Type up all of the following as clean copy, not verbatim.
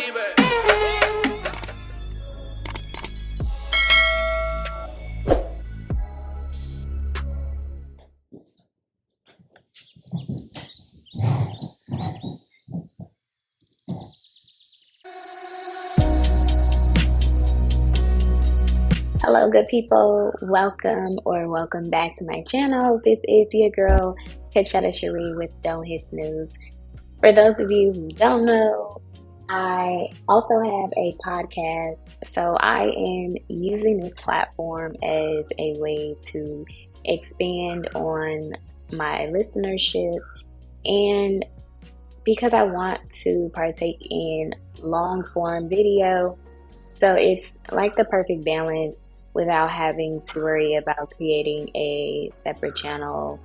Hello, good people. Welcome back to my channel. This is your girl, Cachetta with Don't Hit Snooze. For those of you who don't know, I also have a podcast. So I am using this platform as a way to expand on my listenership, and because I want to partake in long form video. So it's like the perfect balance without having to worry about creating a separate channel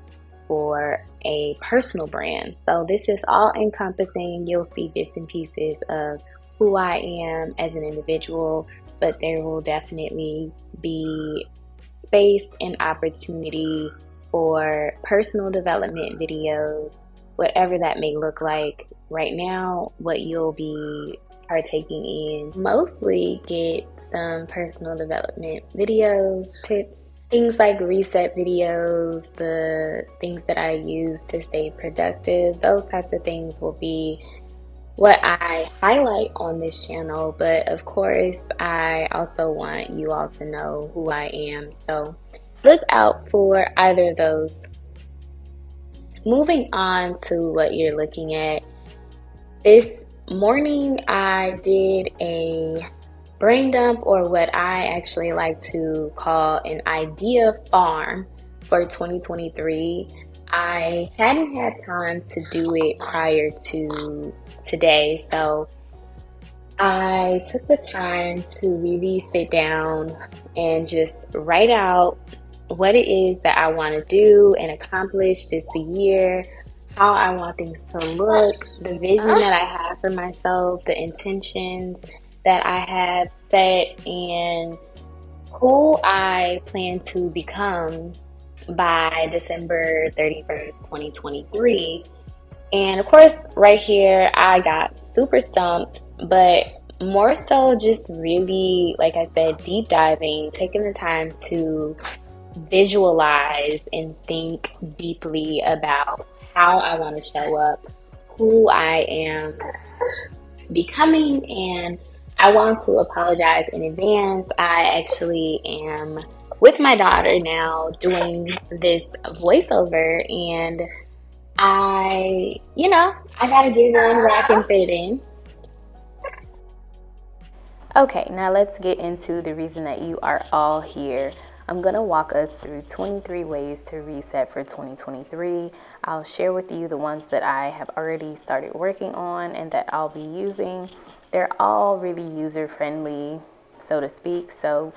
for a personal brand. So this is all encompassing. You'll see bits and pieces of who I am as an individual, but there will definitely be space and opportunity for personal development videos, whatever that may look like. Right now, what you'll be partaking in mostly get some personal development videos, tips, things like reset videos, the things that I use to stay productive. Those types of things will be what I highlight on this channel, but of course I also want you all to know who I am, so look out for either of those. Moving on to what you're looking at, this morning I did a brain dump, or what I actually like to call an idea farm for 2023. I hadn't had time to do it prior to today, so I took the time to really sit down and just write out what it is that I want to do and accomplish this year, how I want things to look, the vision that I have for myself, the intentions that I have set, and who I plan to become by December 31st, 2023. And of course, right here, I got super stumped, but more so just really, like I said, deep diving, taking the time to visualize and think deeply about how I want to show up, who I am becoming, and I want to apologize in advance. I actually am with my daughter now doing this voiceover, and I gotta get it in where I can fit in. Okay, now let's get into the reason that you are all here. I'm going to walk us through 23 ways to reset for 2023. I'll share with you the ones that I have already started working on and that I'll be using. They're all really user-friendly, so to speak, so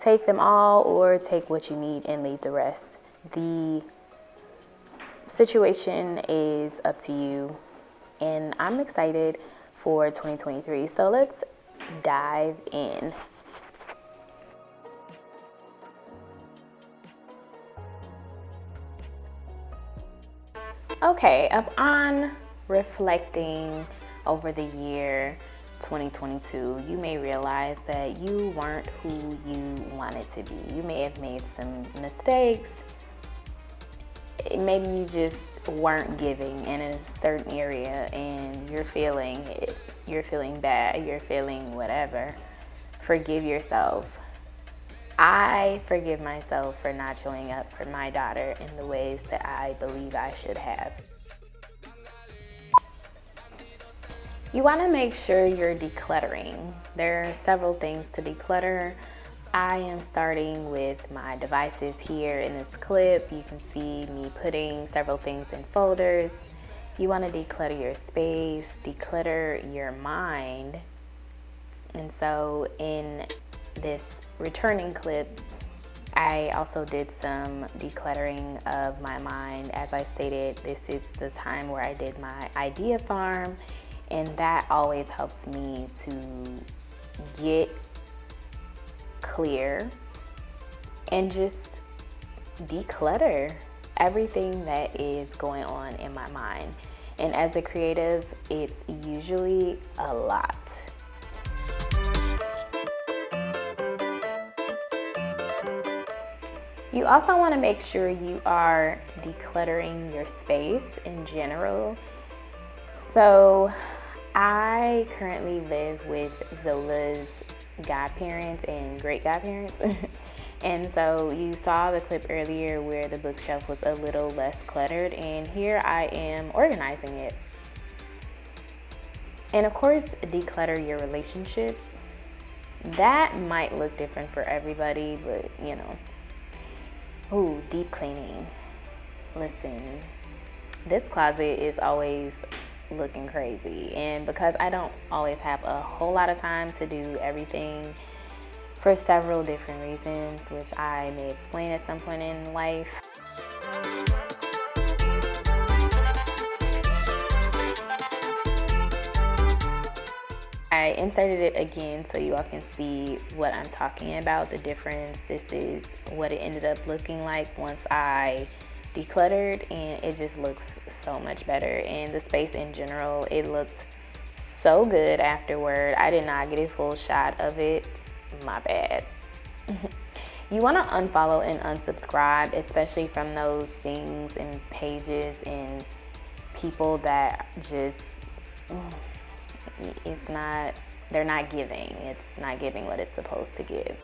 take them all or take what you need and leave the rest. The situation is up to you, and I'm excited for 2023, so let's dive in. Okay, upon reflecting over the year 2022, you may realize that you weren't who you wanted to be. You may have made some mistakes. Maybe you just weren't giving in a certain area and you're feeling it. You're feeling bad. You're feeling whatever. Forgive yourself. I forgive myself for not showing up for my daughter in the ways that I believe I should have. You want to make sure you're decluttering. There are several things to declutter. I am starting with my devices here in this clip. You can see me putting several things in folders. You want to declutter your space, declutter your mind. And so in this returning clip, I also did some decluttering of my mind. As I stated, this is the time where I did my idea farm, and that always helps me to get clear and just declutter everything that is going on in my mind. And as a creative, it's usually a lot. You also want to make sure you are decluttering your space in general. So I currently live with Zola's godparents and great godparents. And so you saw the clip earlier where the bookshelf was a little less cluttered, and here I am organizing it. And of course, declutter your relationships. That might look different for everybody, but you know. Ooh, deep cleaning. Listen, this closet is always looking crazy, and because I don't always have a whole lot of time to do everything for several different reasons, which I may explain at some point in life. I inserted it again so you all can see what I'm talking about, the difference. This is what it ended up looking like once I decluttered, and it just looks so much better. And the space in general, it looked so good afterward. I did not get a full shot of it. My bad. You want to unfollow and unsubscribe, especially from those things and pages and people that just, they're not giving. It's not giving what it's supposed to give.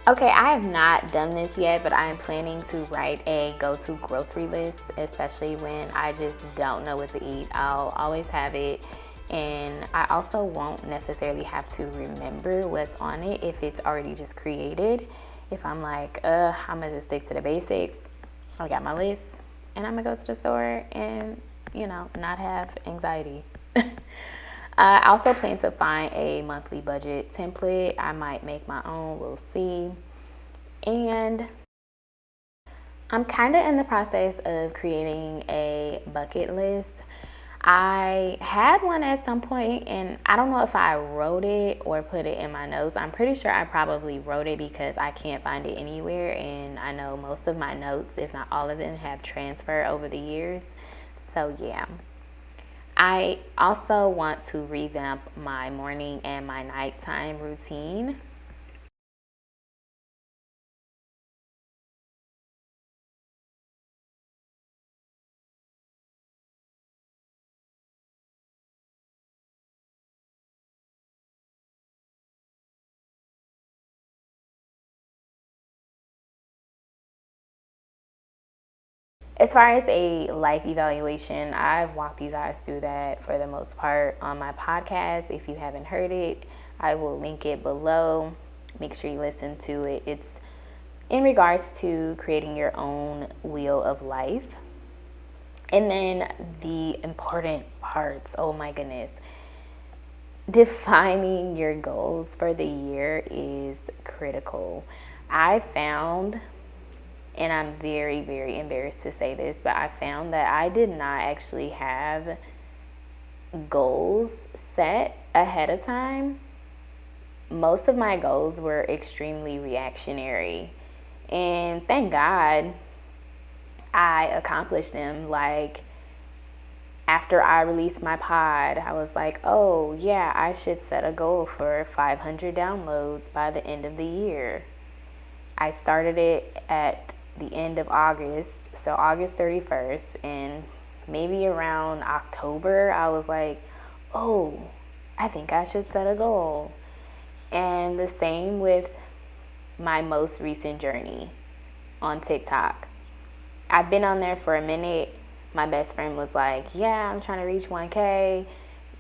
Okay, I have not done this yet, but I am planning to write a go-to grocery list, especially when I just don't know what to eat. I'll always have it, and I also won't necessarily have to remember what's on it if it's already just created. If I'm like, I'm gonna just stick to the basics, I got my list, and I'm gonna go to the store and, not have anxiety. I also plan to find a monthly budget template. I might make my own, we'll see. And I'm kind of in the process of creating a bucket list. I had one at some point, and I don't know if I wrote it or put it in my notes. I'm pretty sure I probably wrote it because I can't find it anywhere, and I know most of my notes, if not all of them, have transferred over the years. So yeah. I also want to revamp my morning and my nighttime routine. As far as a life evaluation, I've walked you guys through that for the most part on my podcast. If you haven't heard it, I will link it below. Make sure you listen to it. It's in regards to creating your own wheel of life. And then the important parts, oh my goodness. Defining your goals for the year is critical. I found, and I'm very, very embarrassed to say this, but I found that I did not actually have goals set ahead of time. Most of my goals were extremely reactionary, and thank God I accomplished them. Like, after I released my pod, I was like, oh yeah, I should set a goal for 500 downloads by the end of the year. I started it at the end of August, so August 31st, and maybe around October, I was like, oh, I think I should set a goal. And the same with my most recent journey on TikTok. I've been on there for a minute. My best friend was like, yeah, I'm trying to reach 1K.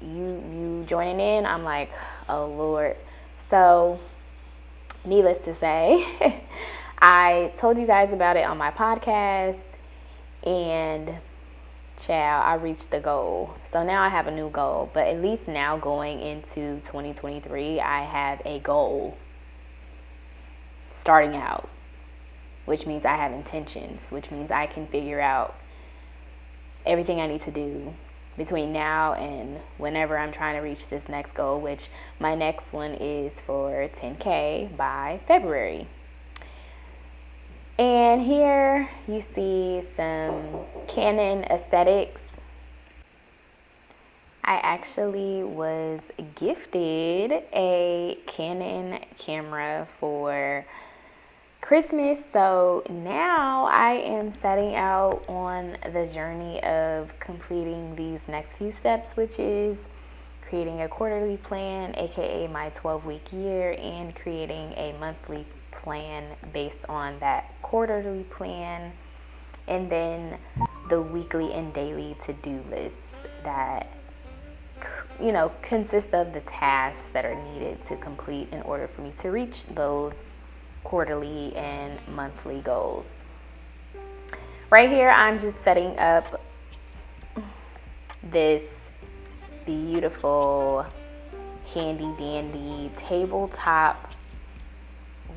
You joining in? I'm like, oh Lord. So needless to say, I told you guys about it on my podcast, and child, I reached the goal. So now I have a new goal. But at least now going into 2023, I have a goal starting out, which means I have intentions, which means I can figure out everything I need to do between now and whenever I'm trying to reach this next goal, which my next one is for 10K by February. And here you see some Canon aesthetics. I actually was gifted a Canon camera for Christmas, so now I am setting out on the journey of completing these next few steps, which is creating a quarterly plan, aka my 12-week year, and creating a monthly plan based on that quarterly plan, and then the weekly and daily to-do lists that consist of the tasks that are needed to complete in order for me to reach those quarterly and monthly goals. Right here, I'm just setting up this beautiful, handy dandy tabletop.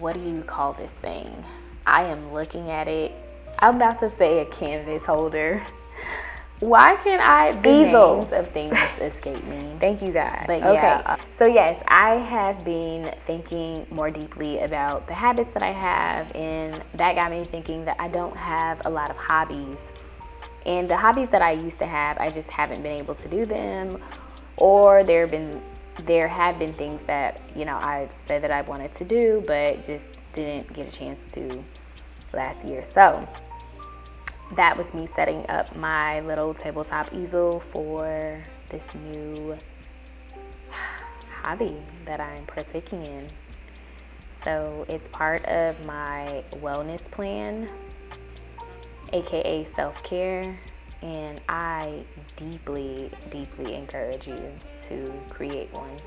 What do you call this thing? I am looking at it. I'm about to say a canvas holder. Why can't names of things escape me? Thank you, guys. But yeah, okay. So yes, I have been thinking more deeply about the habits that I have, and that got me thinking that I don't have a lot of hobbies. And the hobbies that I used to have, I just haven't been able to do them, or there have been things that I said that I wanted to do, but just didn't get a chance to last year. So that was me setting up my little tabletop easel for this new hobby that I'm partaking in. So it's part of my wellness plan, aka self-care, and I deeply, deeply encourage you to create one.